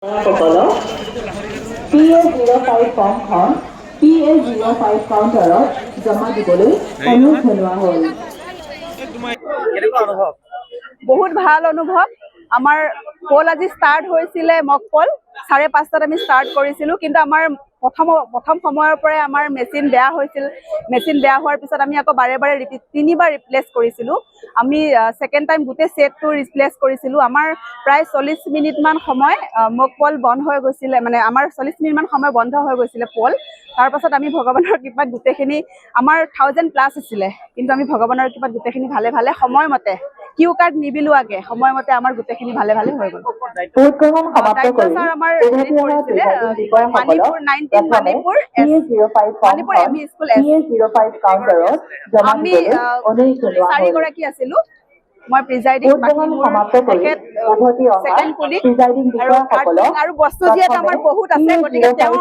সকলক PA05 ফৰ্মখন PA05 কাউণ্টাৰত জমা দিবলৈ অনুৰোধ জনোৱা হ'ল। বহুত ভাল অনুভৱ। আমাৰ পল আজি ষ্টাৰ্ট হৈছিলে মক পল 5:30 আমি ষ্টাৰ্ট কৰিছিলোঁ, কিন্তু আমাৰ প্ৰথম সময়ৰ পৰাই আমাৰ মেচিন বেয়া হৈছিল। মেচিন বেয়া হোৱাৰ পিছত আমি আকৌ বাৰে 3বাৰ ৰিপ্লেচ কৰিছিলোঁ। আমি ছেকেণ্ড টাইম গোটেই ছেটটো ৰিপ্লেচ কৰিছিলোঁ। আমাৰ প্ৰায় 40 মিনিটমান সময় মক পল বন্ধ হৈ গৈছিলে, মানে আমাৰ 40 মিনিটমান সময় বন্ধ হৈ গৈছিলে পল। তাৰপাছত আমি ভগৱানৰ কৃপাত গোটেইখিনি আমাৰ 1000+ আছিলে, কিন্তু আমি ভগৱানৰ কৃপাত গোটেইখিনি ভালে সময়মতে কিউ কাৰ্ড নিবিলোৱাকে সময়মতে আমাৰ গোটেইখিনি ভালে হৈ গ'ল। ছাৰ আমাৰ পৰিছিলে মানিপুৰ 19 মানিপুৰ এমই স্কুল। আমি 4গৰাকী আছিলো। মই প্ৰিজাইডিং, ছেকেণ্ড পুলিং আৰু বস্তু যিহেতু আমাৰ বহুত আছে, গতিকে তেওঁ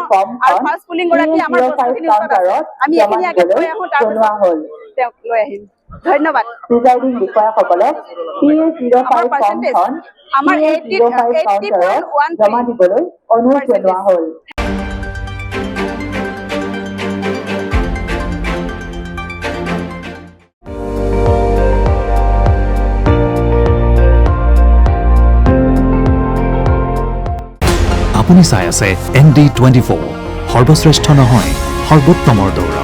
আৰু ফাৰ্ষ্ট পুলিং গৰাকী আমাৰ বস্তুখিনি ওচৰত আছে। আমি এইখিনি আগে থৈ আহোঁ, তাৰপিছত তেওঁক লৈ আহিম। ধন্যবাদ। প্ৰিজাইডিং বিষয়াসকলক PA05 ফৰ্মখন আমাৰ PA05 কাউণ্টাৰত জমা দিবলৈ অনুৰোধ জনোৱা হ'ল। আপুনি চাই আছে ND24, সৰ্বশ্ৰেষ্ঠ নহয় সৰ্বোত্তমৰ দৌৰা।